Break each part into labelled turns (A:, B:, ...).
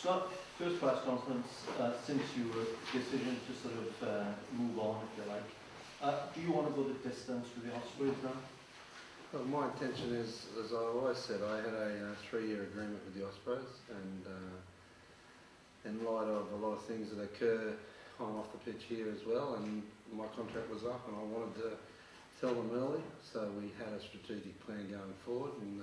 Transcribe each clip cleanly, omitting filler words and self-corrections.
A: Scott, first press conference since your decision to sort of move on, if you like. Do you want to go the distance with the Ospreys now?
B: Well, my intention is, as I always said, I had a 3-year agreement with the Ospreys, and in light of a lot of things that occur on off the pitch here as well, and my contract was up, and I wanted to tell them early, so we had a strategic plan going forward, and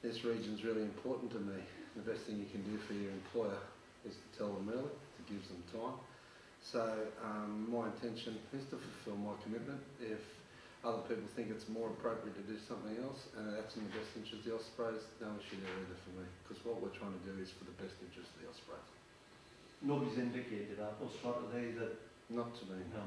B: this region's really important to me. The best thing you can do for your employer is to tell them early, to give them time. So my intention is to fulfil my commitment. If other people think it's more appropriate to do something else, and that's in the best interest of the Ospreys, no issue there either for me, because what we're trying to do is for the best interest of the Ospreys.
A: Nobody's indicated that, or Scott, are they that?
B: Not to me.
A: No.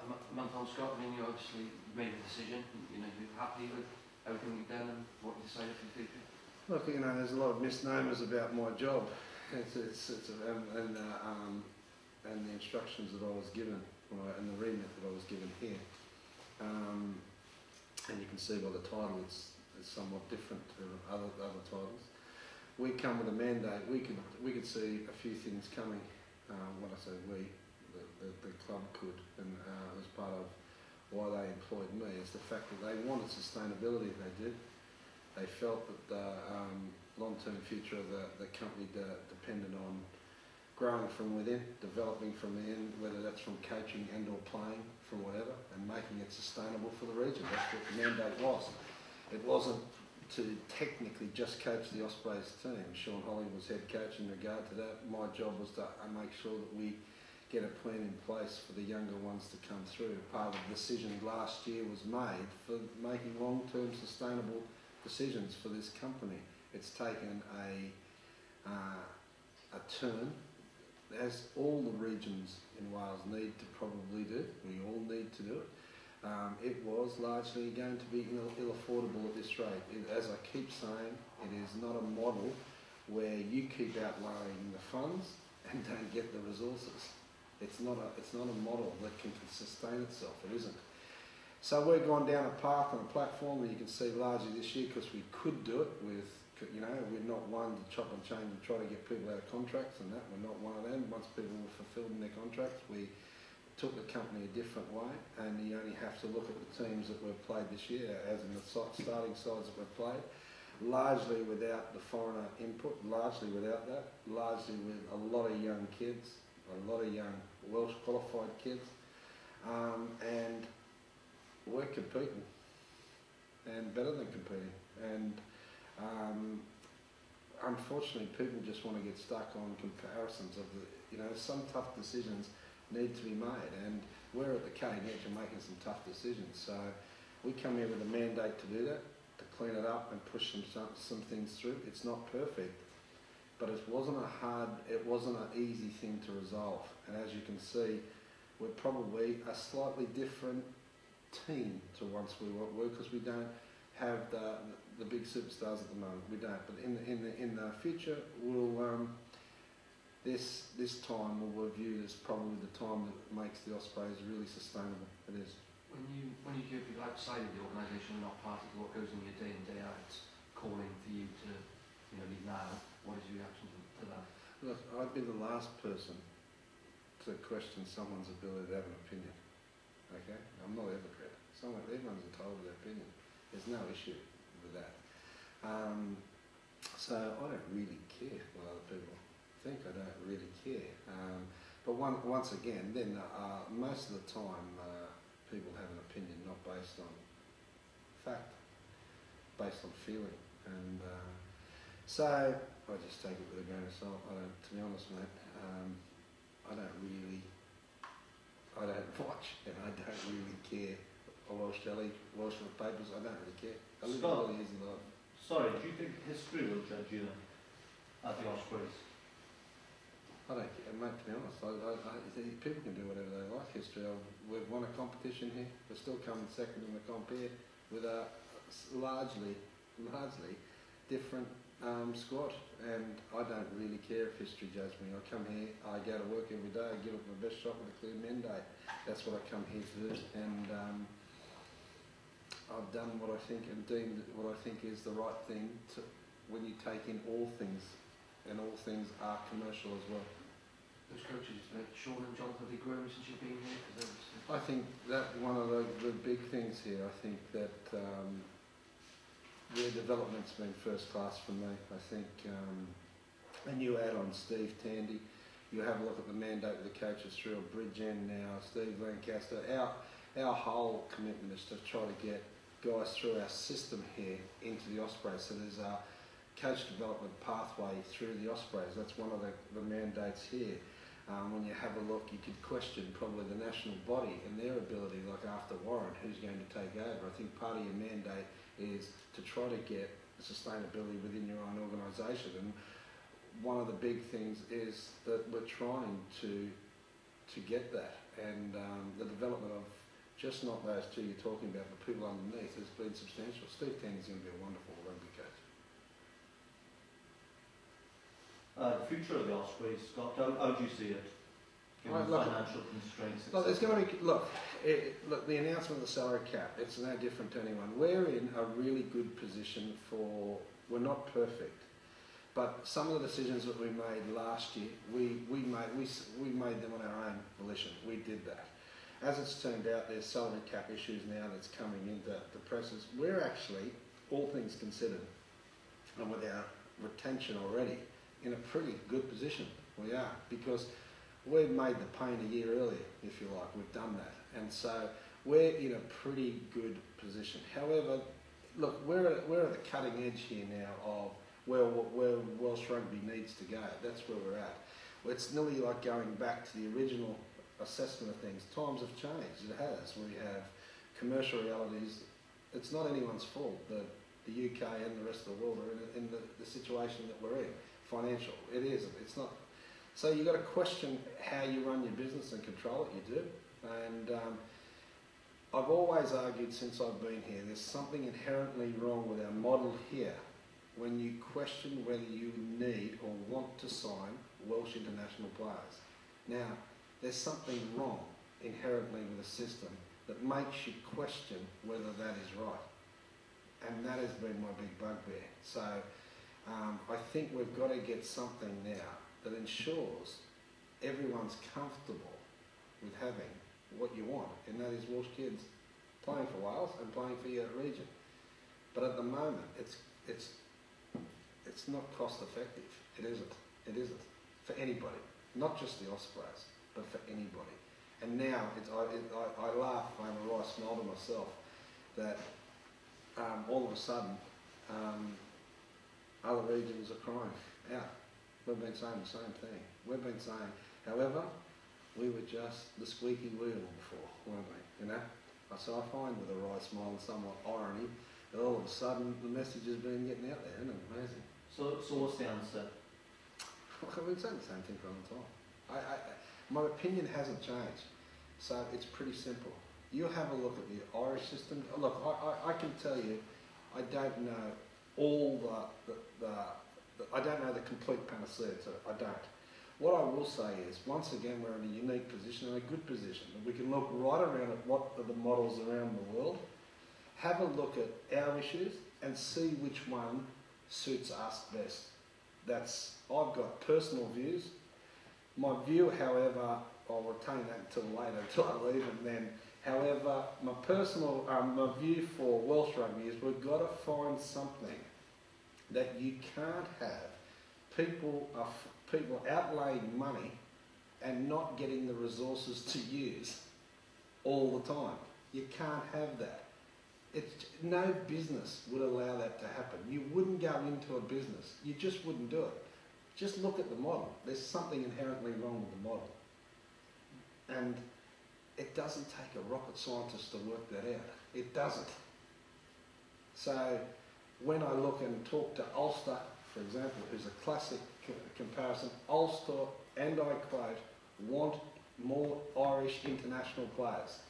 C: A month on, Scott, I mean, you obviously made a decision, you know, you're happy with everything you've done and what you decided for the future?
B: Look, you know, there's a lot of misnomers about my job, and the instructions that I was given, and the remit that I was given here. And you can see by the title it's somewhat different to other titles. We come with a mandate. We could see a few things coming. When I say we, the club could, and as part of why they employed me, is the fact that they wanted sustainability. They did. They felt that the long-term future of the company depended on growing from within, developing from within, whether that's from coaching and or playing, from whatever, and making it sustainable for the region. That's what the mandate was. It wasn't to technically just coach the Ospreys team. Sean Holling was head coach in regard to that. My job was to make sure that we get a plan in place for the younger ones to come through. Part of the decision last year was made for making long-term sustainable decisions for this company. It's taken a turn, as all the regions in Wales need to probably do. We all need to do it. It was largely going to be ill-affordable at this rate. As I keep saying, it is not a model where you keep outlaying the funds and don't get the resources. It's not a model that can sustain itself. It isn't. So we've gone down a path and a platform that you can see largely this year, because we could do it with, you know, we're not one to chop and change and try to get people out of contracts and that. We're not one of them. Once people were fulfilled in their contracts, we took the company a different way, and you only have to look at the teams that we've played this year, as in the starting sides that we've played, largely without the foreigner input, largely without that, largely with a lot of young kids, a lot of young Welsh qualified kids, and we're competing, and better than competing, and unfortunately people just want to get stuck on comparisons of the, you know, some tough decisions need to be made, and we're at the cutting edge of making some tough decisions. So we come here with a mandate to do that, to clean it up and push some things through. It's not perfect, but it wasn't an easy thing to resolve. And as you can see, we're probably a slightly different team to once we were, because we don't have the big superstars at the moment. We don't. But in the future, we'll this time will be viewed as probably the time that makes the Ospreys really sustainable. It is.
C: When you hear people outside of the organisation, not part of what goes on your day in day out, calling for you to, you know, leave now, what is your reaction to that?
B: Look, I'd be the last person to question someone's ability to have an opinion. Okay, I'm not a hypocrite. Everyone's entitled to their opinion. There's no issue with that. So I don't really care what other people think. I don't really care. But once again, then most of the time people have an opinion not based on fact, based on feeling, and so I just take it with a grain of salt. To be honest, mate, I don't watch, and I don't really care. Welsh telly, Welsh papers, I don't really care. I live a really easy life.
A: Sorry, do you think history will judge you then, at the Ospreys?
B: I don't care, mate, to be honest. People can do whatever they like. History. We've won a competition here. We're still coming second in the comp here with a largely different squad, and I don't really care if history judges me. I come here, I go to work every day, I give it my best shot with a clear mandate. That's what I come here to do, and I've done what I think and deemed what I think is the right thing to when you take in all things, and all things are commercial as well.
C: Those coaches, Sean and Jonathan, have they grown since you've been here?
B: I think that one of the big things here, I think that their development's been first class for me. I think, and you add on Steve Tandy, you have a look at the mandate of the coaches through a Bridgen now, Steve Lancaster. Our whole commitment is to try to get guys through our system here into the Ospreys. So there's a coach development pathway through the Ospreys. That's one of the mandates here. When you have a look, you could question probably the national body and their ability, like after Warren, who's going to take over. I think part of your mandate is to try to get sustainability within your own organisation. And one of the big things is that we're trying to get that. And the development of just not those two you're talking about, but people underneath has been substantial. Steve Tandy's going to be a wonderful rugby coach.
A: The future of the Ospreys, Scott, how do you see it? Given financial constraints,
B: look, there's going to be, look, the announcement of the salary cap, it's no different to anyone. We're in a really good position we're not perfect, but some of the decisions that we made last year, we made them on our own volition. We did that. As it's turned out, there's salary cap issues now that's coming into the presses. We're actually, all things considered, and with our retention already, in a pretty good position. We are, because we've made the pain a year earlier, if you like. We've done that, and so we're in a pretty good position. However, look, we're at the cutting edge here now of where Welsh rugby needs to go. That's where we're at. It's nearly like going back to the original assessment of things. Times have changed. It has. We have commercial realities. It's not anyone's fault that the UK and the rest of the world are in the situation that we're in. Financial. It is. It's not. So you've got to question how you run your business and control it. You do. And I've always argued since I've been here, there's something inherently wrong with our model here when you question whether you need or want to sign Welsh international players. Now, there's something wrong inherently with the system that makes you question whether that is right. And that has been my big bugbear. So I think we've got to get something now that ensures everyone's comfortable with having what you want, and that is Welsh kids playing for Wales and playing for your region. But at the moment, it's not cost effective. It isn't. It isn't for anybody, not just the Ospreys, but for anybody. And now I laugh and I smile to myself that all of a sudden other regions are crying out. We've been saying the same thing. We've been saying, however, we were just the squeaky wheel before, weren't we? You know? So I find with a wry smile and somewhat irony that all of a sudden the message has been getting out there, isn't it? Amazing.
A: So what's the answer?
B: I've been saying the same thing for a long time. My opinion hasn't changed. So it's pretty simple. You have a look at the Irish system. Look, I can tell you, I don't know all I don't know the complete panacea to it. I don't. What I will say is, once again, we're in a unique position and a good position. We can look right around at what are the models around the world, have a look at our issues and see which one suits us best. I've got personal views. My view, however, I'll retain that until later, until I leave, and then, however, my personal, my view for Welsh rugby is we've got to find something that you can't have people outlaying money and not getting the resources to use all the time. You can't have that. No business would allow that to happen. You wouldn't go into a business. You just wouldn't do it. Just look at the model. There's something inherently wrong with the model. And it doesn't take a rocket scientist to work that out. It doesn't. So when I look and talk to Ulster, for example, who's a classic comparison, Ulster, and I quote, want more Irish international players.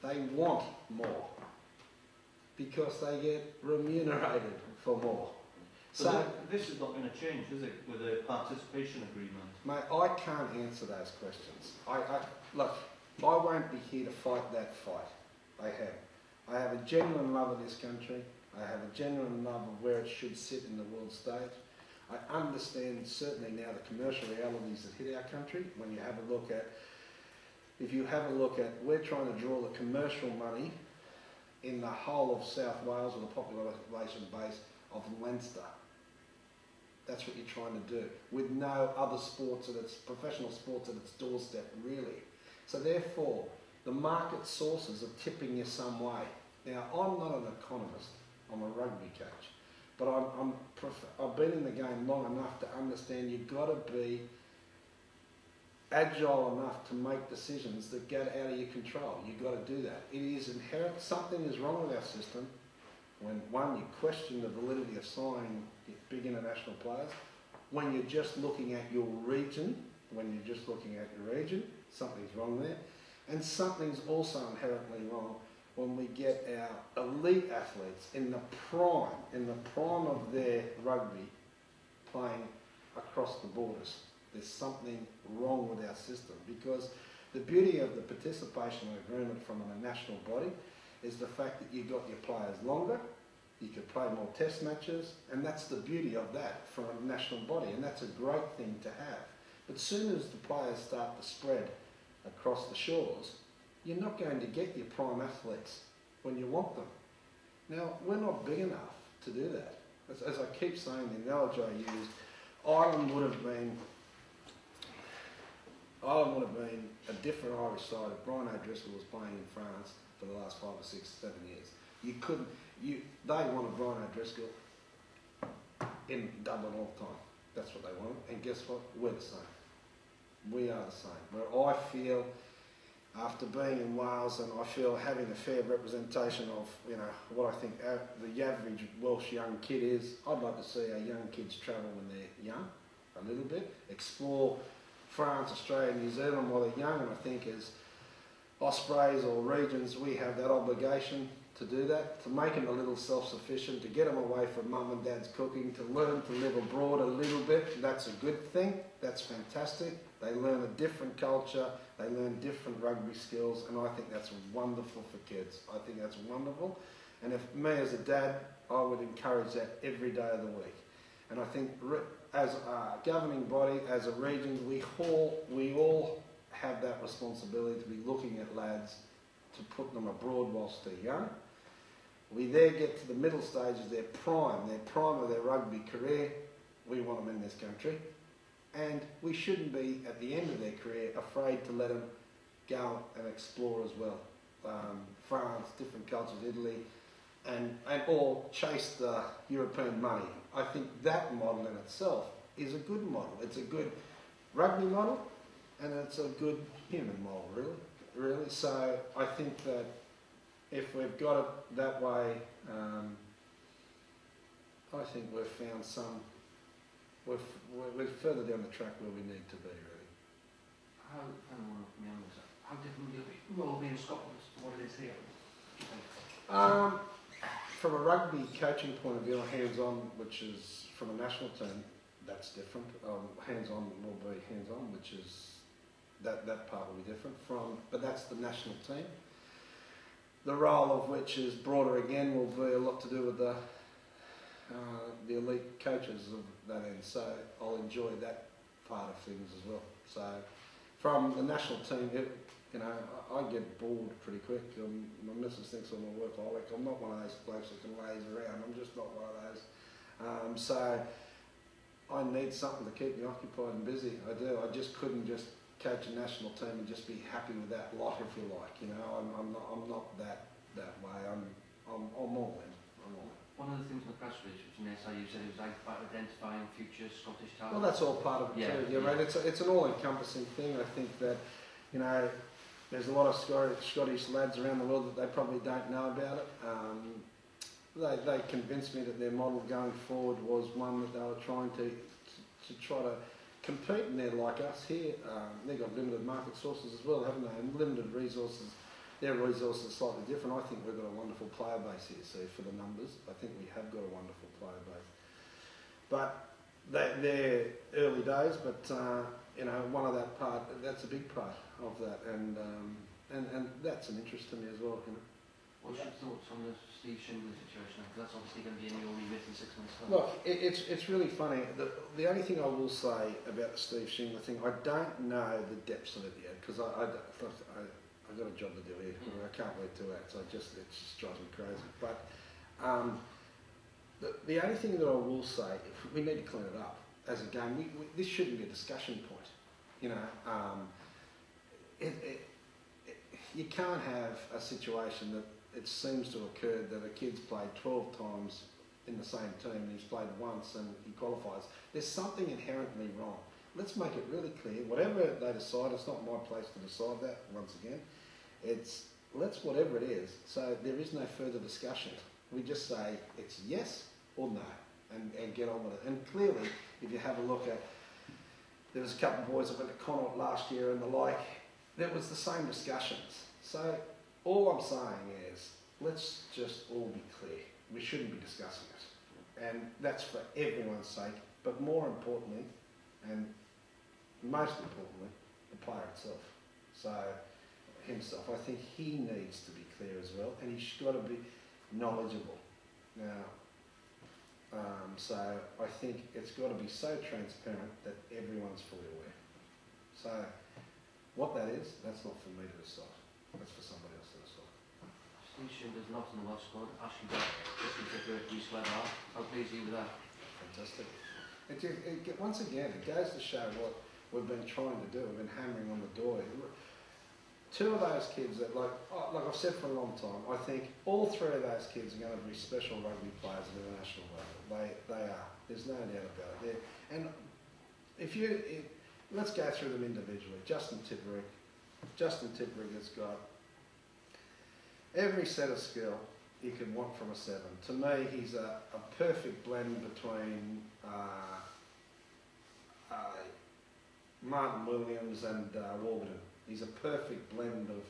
B: They want more because they get remunerated for more.
A: So this is not going to change, is it, with a participation agreement?
B: Mate, I can't answer those questions. Look, I won't be here to fight that fight. I have a genuine love of this country. I I have a genuine love of where it should sit in the world stage. I understand certainly now the commercial realities that hit our country. When you have a look at, if you have a look at, we're trying to draw the commercial money in the whole of South Wales or the population base of Leinster. That's what you're trying to do, with no other sports at its professional sports at its doorstep, really. So therefore, the market sources are tipping you some way. Now, I'm not an economist. I'm a rugby coach, but I've been in the game long enough to understand you've got to be agile enough to make decisions that get out of your control. You've got to do that. It is inherent. Something is wrong with our system when, one, you question the validity of signing big international players. When you're just looking at your region, something's wrong there. And something's also inherently wrong when we get our elite athletes in the prime of their rugby playing across the borders. There's something wrong with our system, because the beauty of the participation agreement from a national body is the fact that you got your players longer, you could play more test matches, and that's the beauty of that from a national body, and that's a great thing to have. But as soon as the players start to spread across the shores, you're not going to get your prime athletes when you want them. Now, we're not big enough to do that. As I keep saying, the analogy I used, Ireland would have been a different Irish side if Brian O'Driscoll was playing in France for the last 5 or 6, 7 years. They wanted Brian O'Driscoll in Dublin all the time. That's what they wanted. And guess what? We're the same. We are the same. Where I feel, after being in Wales, and I feel having a fair representation of, what I think the average Welsh young kid is, I'd like to see our young kids travel when they're young, a little bit, explore France, Australia, New Zealand while they're young, and I think as Ospreys or regions, we have that obligation to do that, to make them a little self-sufficient, to get them away from mum and dad's cooking, to learn to live abroad a little bit. That's a good thing. That's fantastic. They learn a different culture. They learn different rugby skills, and I think that's wonderful for kids. I think that's wonderful. And if me as a dad, I would encourage that every day of the week. And I think as a governing body, as a region, we all have that responsibility to be looking at lads to put them abroad whilst they're young. We there get to the middle stages, their prime of their rugby career. We want them in this country. And we shouldn't be, at the end of their career, afraid to let them go and explore as well. France, different cultures, Italy, and or chase the European money. I think that model in itself is a good model. It's a good rugby model, and it's a good human model, really. So I think that if we've got it that way, I think we've found some. We're further down the track where we need to be, really.
C: How different will it be in Scotland to what it is here?
B: From a rugby coaching point of view, hands-on, which is from a national team, that's different. Hands-on will be hands-on, which is that part will be different but that's the national team. The role of which is broader again will be a lot to do with the elite coaches of that end. So I'll enjoy that part of things as well. So from the national team, I get bored pretty quick. My missus thinks I'm a workaholic. I'm not one of those blokes that can laze around. I'm just not one of those. So I need something to keep me occupied and busy. I do. I just couldn't just coach a national team and just be happy with that lot, if you like. I'm not that way. I'm all in.
C: One of the things in the press release, which in SIU said it was about identifying future Scottish talent.
B: Well, that's all part of it too. Yeah, right. It's an all-encompassing thing. I think that, there's a lot of Scottish lads around the world that they probably don't know about it. They convinced me that their model going forward was one that they were trying to try to compete, and they're like us here. They've got limited market sources as well, haven't they? And limited resources. Their resources are slightly different. I think we've got a wonderful player base here, so for the numbers, I think we have got a wonderful player base. But they're early days, but one of that part, that's a big part of that, and that's an interest to me as well.
C: What's your thoughts on the Steve Shingler situation? Because that's obviously going to be in your remit in 6 months' time.
B: Look, it's really funny. The only thing I will say about the Steve Shingler thing, I don't know the depths of it yet, because I've got a job to do here. I can't wait 2 hours. It just drives me crazy. But the only thing that I will say, we need to clean it up as a game. This shouldn't be a discussion point. You know, you can't have a situation that it seems to occur that a kid's played 12 times in the same team and he's played once and he qualifies. There's something inherently wrong. Let's make it really clear. Whatever they decide, it's not my place to decide that, once again. Whatever it is, so there is no further discussion. We just say it's yes or no and get on with it. And clearly, if you have a look at, there was a couple of boys that went to Connaught last year and the like, there was the same discussions. So all I'm saying is, let's just all be clear. We shouldn't be discussing it. And that's for everyone's sake, but more importantly, and most importantly, the player itself. So himself, I think he needs to be clear as well, and he's got to be knowledgeable. Now, so I think it's got to be so transparent that everyone's fully aware. So what that is, that's not for me to decide. That's for somebody else to decide.
C: Steve Shingler's not in the Welsh squad. Ashley Jack, Reese Weber. How pleased are you with that?
B: Fantastic. Once again, it goes to show what we've been trying to do. We've been hammering on the door. 2 of those kids that, like I've said for a long time, I think all 3 of those kids are going to be special rugby players at the national level. They are. There's no doubt about it. And let's go through them individually. Justin Tipperick has got every set of skill you could want from a 7. To me, he's a perfect blend between Martin Williams and Warburton. He's a perfect blend of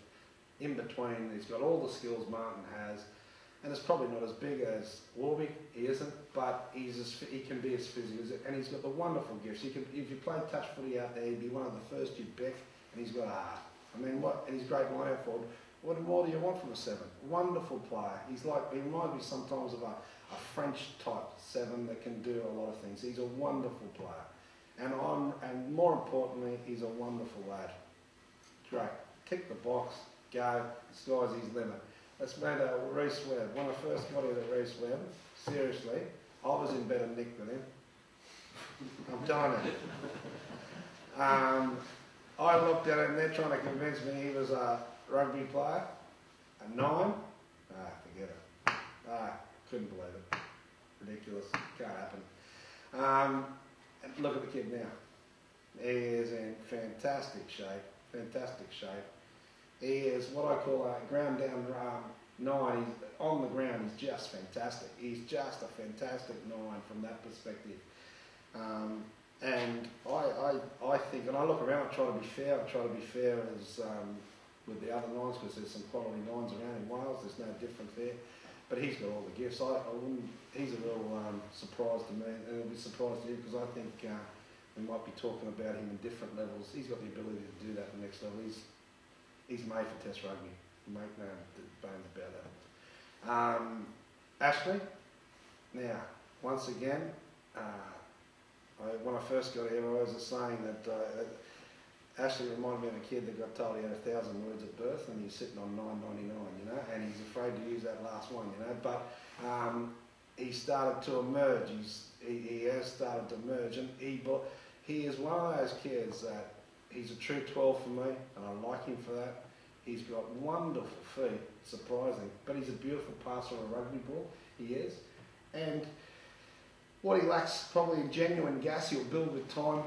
B: in between. He's got all the skills Martin has, and it's probably not as big as Warby. He isn't, but he can be as physical, and he's got the wonderful gifts. If you played touch footy out there, he'd be one of the first you'd pick, and he's got a heart. I mean, and he's great line forward. What more do you want from a 7? Wonderful player. He reminds me sometimes of a French type 7 that can do a lot of things. He's a wonderful player, and more importantly, he's a wonderful lad. Great. Tick the box. Go. The sky's his limit. Let's meet Reese Webb. When I first got into Reese Webb, seriously, I was in better nick than him. I'm telling you. I looked at him, they're trying to convince me he was a rugby player. A 9? Forget it. Couldn't believe it. Ridiculous. Can't happen. And look at the kid now. He is in fantastic shape. He is what I call a ground down 9. He's on the ground. He's just fantastic. He's just a fantastic 9 from that perspective. And I think, and I look around, I try to be fair as with the other 9s, because there's some quality 9s around in Wales. There's no difference there. But he's got all the gifts. He's a real surprise to me, and it'll be a surprise to you, because I think we might be talking about him in different levels. He's got the ability to do that at the next level. He's made for Test rugby. Make no bones about that. Ashley, now, once again, when I first got here, I was saying that Ashley reminded me of a kid that got told he had 1,000 words at birth and he's sitting on 999, you know, and he's afraid to use that last one, you know, but he started to emerge. He has started to emerge, and he is one of those kids that he's a true 12 for me, and I like him for that. He's got wonderful feet, surprising, but he's a beautiful passer on a rugby ball. He is, and what he lacks probably genuine gas. He'll build with time,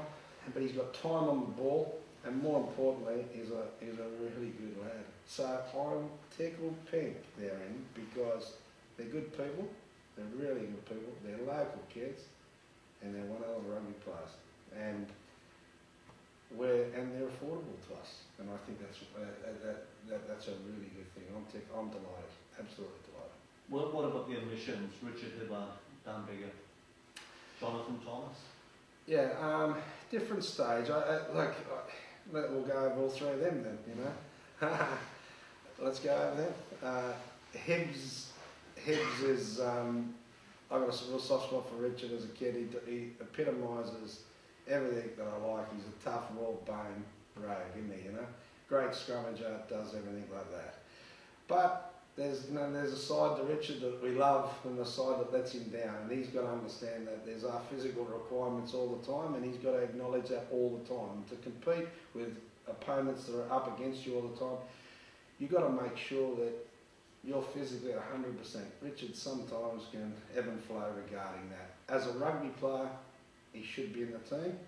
B: but he's got time on the ball, and more importantly, he's a really good lad. So I'm tickled pink therein, because they're good people. They're really good people. They're local kids, and they're one hell of rugby players, and they're affordable to us. And I think that's a really good thing. I'm delighted, absolutely delighted.
A: What about the admissions? Richard Hibbard, Dan Bigger, Jonathan Thomas?
B: Yeah, different stage. We'll go over all 3 of them then. You know, let's go over them. Hibbs is, I got a real soft spot for Richard as a kid. He epitomises everything that I like. He's a tough, well-boned rogue, isn't he? You know, great scrummager, does everything like that. But there's a side to Richard that we love, and the side that lets him down. And he's got to understand that there's our physical requirements all the time, and he's got to acknowledge that all the time. And to compete with opponents that are up against you all the time, you've got to make sure that you're physically at 100%. Richard sometimes can ebb and flow regarding that. As a rugby player, he should be in the team.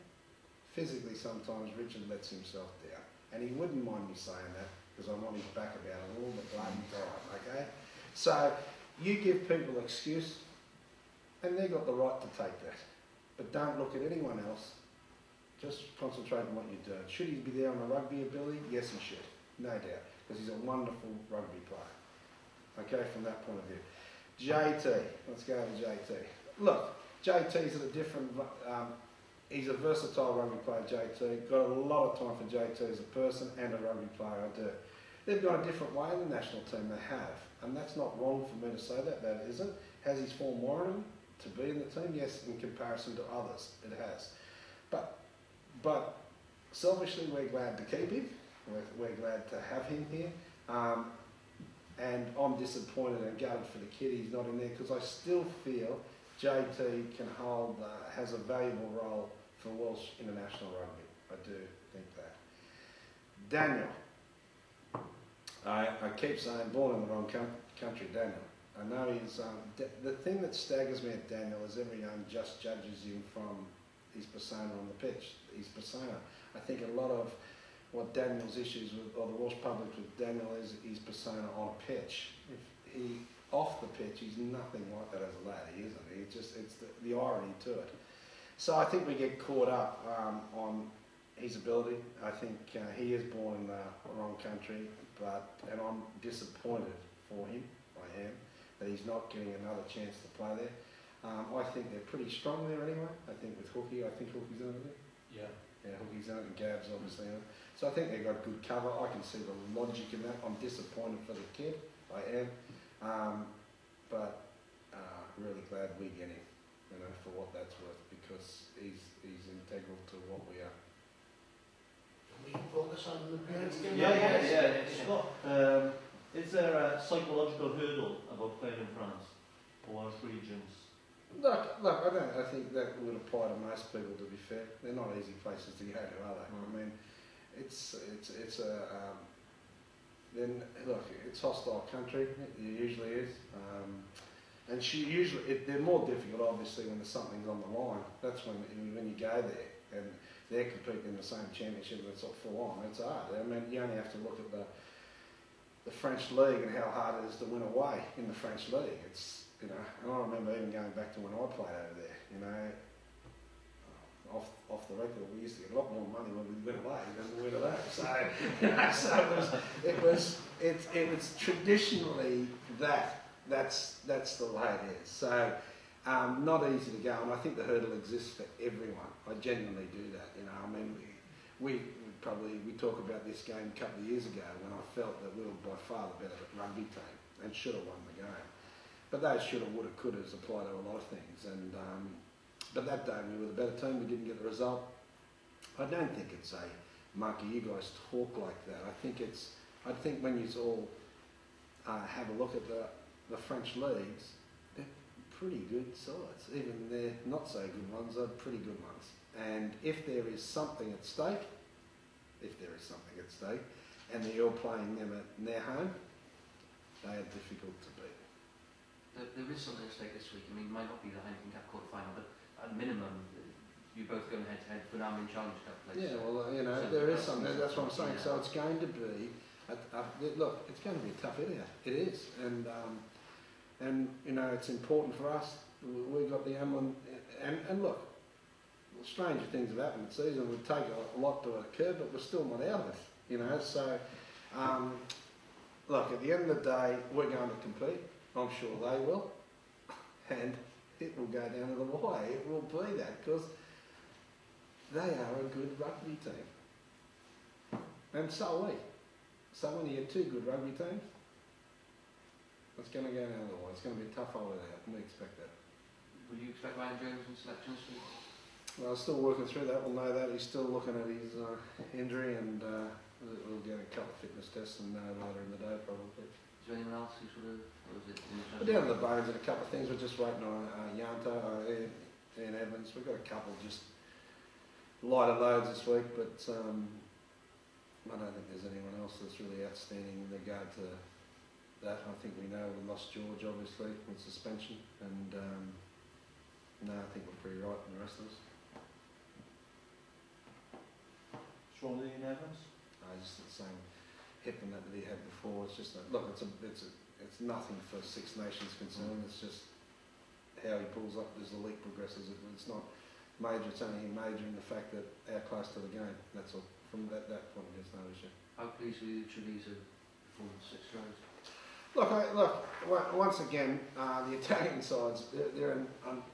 B: Physically, sometimes Richard lets himself down. And he wouldn't mind me saying that, because I want his back about it all the bloody time, okay? So, you give people excuse, and they've got the right to take that. But don't look at anyone else. Just concentrate on what you're doing. Should he be there on a rugby ability? Yes, he should. No doubt. Because he's a wonderful rugby player. Okay, from that point of view. JT, let's go to JT. Look, JT's at a different, he's a versatile rugby player, JT. Got a lot of time for JT as a person and a rugby player, I do. They've got a different way in the national team, they have. And that's not wrong for me to say that, that isn't. Has his form warranted him to be in the team? Yes, in comparison to others, it has. But selfishly, we're glad to keep him. We're glad to have him here. And I'm disappointed and gutted for the kid he's not in there, because I still feel JT can hold, has a valuable role for Welsh international rugby. I do think that. Daniel. I keep saying born in the wrong country, Daniel. I know he's, the thing that staggers me at Daniel is everyone just judges him from his persona on the pitch. His persona. I think a lot of what Daniel's issues with, or the Welsh public with Daniel, is his persona on a pitch. If he, off the pitch, he's nothing like that as a lad, he isn't. He just, it's the irony to it. So I think we get caught up on his ability. I think he is born in the wrong country, and I'm disappointed for him, I am, that he's not getting another chance to play there. I think they're pretty strong there anyway. I think with Hookie, Hookie's in it. Yeah. Yeah, Hookie's in it, and Gab's obviously in it. So I think they've got good cover. I can see the logic in that. I'm disappointed for the kid. I am. But really glad we get him, you know, for what that's worth, because he's integral to what we are.
D: We focus on the parents.
A: Yeah. Scott, is there a psychological hurdle about playing in France or regions?
B: Look, I think that would apply to most people, to be fair. They're not easy places to go to, are they? I mean, then look, it's hostile country, it usually is. And they're more difficult obviously when there's something on the line. That's when you go there and they're competing in the same championship that's full on. It's hard. I mean, you only have to look at the French league and how hard it is to win away in the French league. It's, you know, and I remember even going back to when I played over there, you know, off the record, we used to get a lot more money when we went away than we went away. So, you know, it was traditionally that's the way it is. So, not easy to go, and I think the hurdle exists for everyone. I genuinely do that. You know, I mean, we talk about this game a couple of years ago when I felt that we were by far the better rugby team and should have won the game. But those shoulda, woulda, couldas apply to a lot of things, and but that day we were the better team. We didn't get the result. I don't think it's a monkey. You guys talk like that. I think when you all have a look at the French leagues, they're pretty good sides. Even they're not so good ones are pretty good ones. And if there is something at stake, and you're playing them at their home, they are difficult to beat.
C: There is something at stake this week. I mean, it might not be the Heineken Cup quarter-final, but at minimum, you're both going head-to-head for an Amlin Challenge Cup place.
B: Yeah, well, you know, there is something. That's what I'm saying. Yeah. So it's going to be, look, it's going to be a tough area. It is, and you know, it's important for us. We've got the Amlin, and look, stranger things have happened this season. We've taken a lot to occur, but we're still not out of it. You know, so look, at the end of the day, we're going to compete. I'm sure they will, and it will go down to the wire. It will be that, because they are a good rugby team, and so are we. So when you get two good rugby teams, It's going to go down the wall. It's going to be tough over there. We expect that.
C: Would you expect Ryan Jones in selections?
B: Well, I'm still working through that. We'll know that. He's still looking at his injury, and we'll get a couple of fitness tests and know later in the day probably.
C: Is there anyone else who sort of, or is it
B: We're down to the bones and a couple of things. We're just waiting on Johnno, Ian Evans. We've got a couple just lighter loads this week, but I don't think there's anyone else that's really outstanding in regard to that. I think we know we lost George obviously with suspension, and no, I think we're pretty right in the rest of us.
A: Strong with Ian Evans?
B: Just the same hip and that he had before. It's just look, it's nothing for Six Nations concerned. It's just how he pulls up as the league progresses. It's not major. It's only major in the fact that how close to the game. That's all. From that point, there's no issue.
C: How pleased were you with Treviso performance 6 rows?
B: Look, once again, the Italian sides, they're in,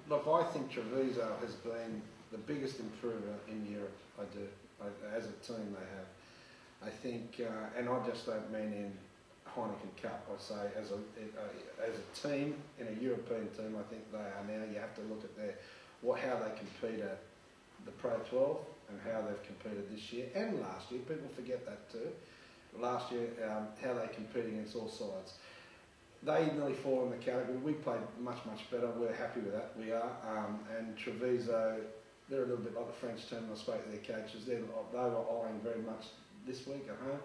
B: look, I think Treviso has been the biggest improver in Europe. I do. As a team, they have. I think, and I just don't mean in Heineken Cup. I say as a team, in a European team, I think they are now. You have to look at how they compete at the Pro 12 and how they've competed this year and last year. People forget that too. Last year, how they compete against all sides. They nearly fall in the category. We played much better. We're happy with that. We are. And Treviso, they're a little bit like the French team. I spoke to their coaches. They were eyeing very much this week at home.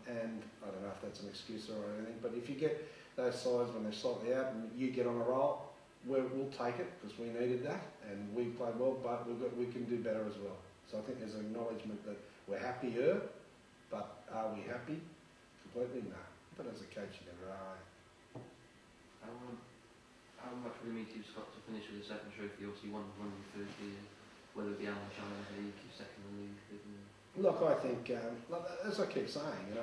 B: And I don't know if that's an excuse or anything, but if you get those sides when they're slightly out and you get on a roll, we'll take it because we needed that and we played well, but we can do better as well. So I think there's an acknowledgement that we're happier, but are we happy? Completely no. But as a coach, you never are.
C: How much would it mean to you, Scott, to finish with a second trophy? Obviously, you won your first year, whether it be Amlin Cup, League, your second in the league.
B: Look, I think, as I keep saying,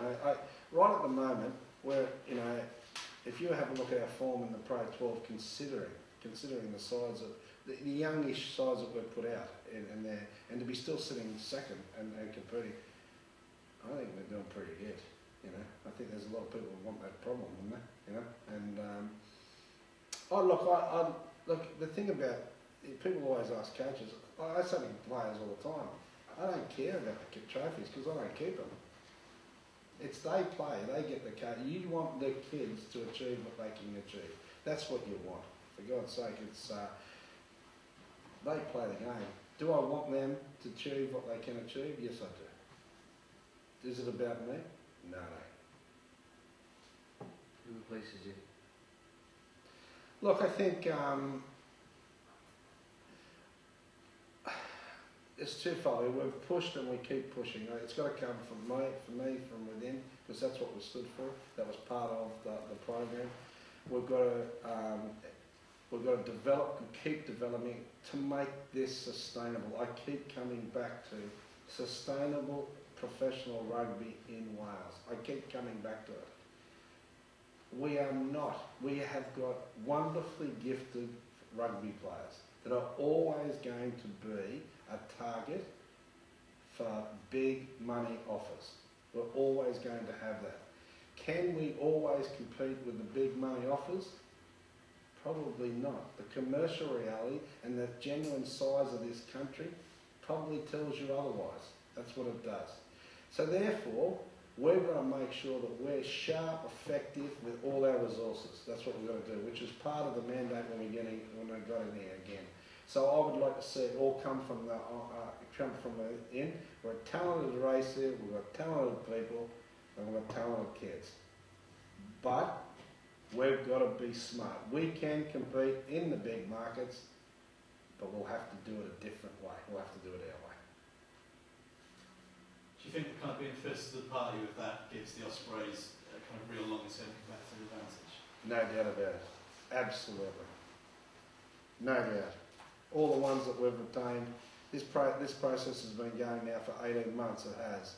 B: right at the moment, if you have a look at our form in the Pro 12, considering the sides of the youngish sides that we've put out in there, and to be still sitting second and competing, I think we're doing pretty good. I think there's a lot of people who want that problem, isn't there? And look, the thing about people always ask coaches. I say to players all the time, I don't care about the trophies because I don't keep them. It's they play, they get the card. You want the kids to achieve what they can achieve. That's what you want. For God's sake, it's they play the game. Do I want them to achieve what they can achieve? Yes, I do. Is it about me? No.
C: Who replaces you?
B: Look, I think it's twofold. We've pushed and we keep pushing. It's got to come from me, from within, because that's what we stood for. That was part of the program. We've got to develop and keep developing to make this sustainable. I keep coming back to sustainable professional rugby in Wales. I keep coming back to it. We are not. We have got wonderfully gifted rugby players that are always going to be a target for big money offers. We're always going to have that. Can we always compete with the big money offers? Probably not. The commercial reality and the genuine size of this country probably tells you otherwise. That's what it does. So therefore, we're going to make sure that we're sharp, effective with all our resources. That's what we've got to do, which is part of the mandate when we got in here again. So I would like to see it all come from within. We're a talented race here, we've got talented people, and we've got talented kids. But we've got to be smart. We can compete in the big markets, but we'll have to do it a different way. We'll have to do it our way.
E: Do you think the kind of being first to the party with that gives the Ospreys a kind of real long-term competitive advantage?
B: No doubt about it. Absolutely. No doubt. All the ones that we've retained, this process has been going now for 18 months, it has.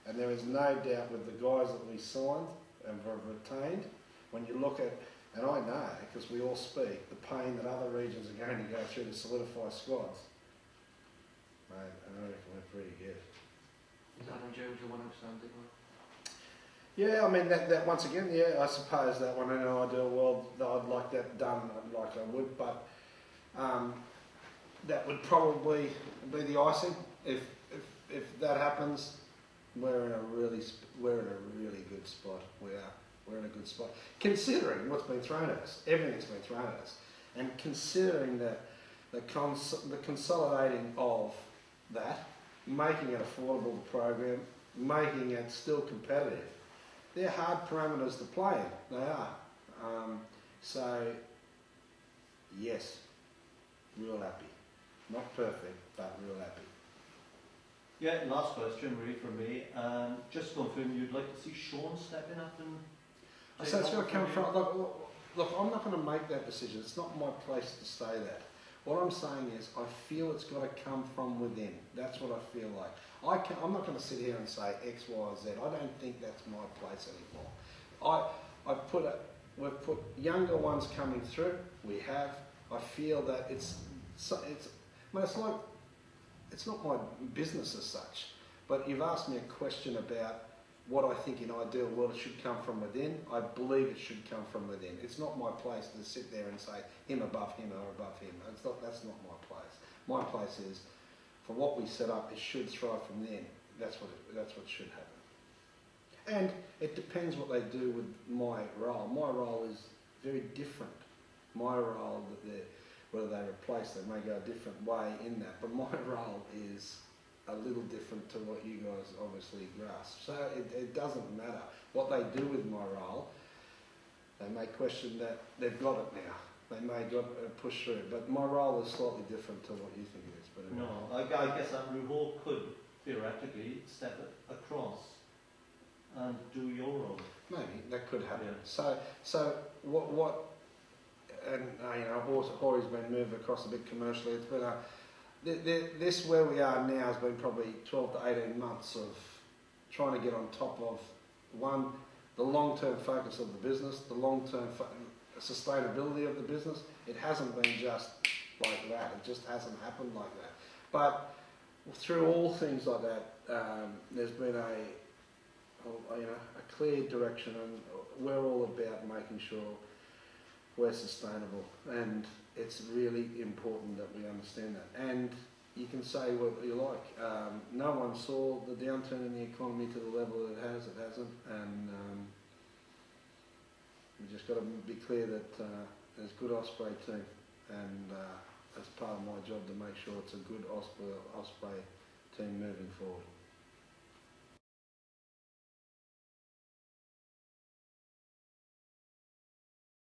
B: And there is no doubt with the guys that we signed and have retained, when you look at, and I know, because we all speak, the pain that other regions are going to go through to solidify squads. Mate, I reckon we're pretty good.
C: Is Adam Jones your one outstanding one?
B: Yeah, I mean that once again, yeah, I suppose that one in an ideal world, I'd like that done, like I would, but that would probably be the icing. If that happens, we're in a really good spot. We're in a good spot, considering what's been thrown at us, everything's been thrown at us, and considering that the consolidating of that, making it affordable program, making it still competitive. They're hard parameters to play in. They are. So, yes, real happy. Not perfect, but real happy.
A: Yeah, last question really from me. Just to confirm, you'd like to see Sean stepping up and...
B: So it's got to come from... Look, I'm not going to make that decision. It's not my place to say that. What I'm saying is I feel it's got to come from within. That's what I feel like. I'm not going to sit here and say X, Y, Z. I don't think that's my place anymore. We've put younger ones coming through. We have. I feel that it's not my business as such. But you've asked me a question about what I think in ideal world it should come from within. I believe it should come from within. It's not my place to sit there and say him above him or above him. That's not my place. My place is, for what we set up, it should thrive from then. That's what should happen. And it depends what they do with my role. My role is very different. My role, whether they replace, they may go a different way in that. But my role is a little different to what you guys obviously grasp. So it doesn't matter what they do with my role. They may question that they've got it now. They may push through, but my role is slightly different to what you think it is. But anyway.
A: No, I guess that Ruhal could theoretically step it across and do your role.
B: Maybe that could happen.
A: Yeah.
B: So what? And Hori's been moved across a bit commercially. It's been this where we are now has been probably 12 to 18 months of trying to get on top of the long-term focus of the business, the long-term sustainability of the business. It hasn't been just like that. It just hasn't happened like that. But through all things like that, there's been a clear direction, and we're all about making sure we're sustainable, and it's really important that we understand that. And you can say what you like. No one saw the downturn in the economy to the level it has. It hasn't, and we just got to be clear that there's a good Osprey team, and that's part of my job to make sure it's a good Osprey team moving forward.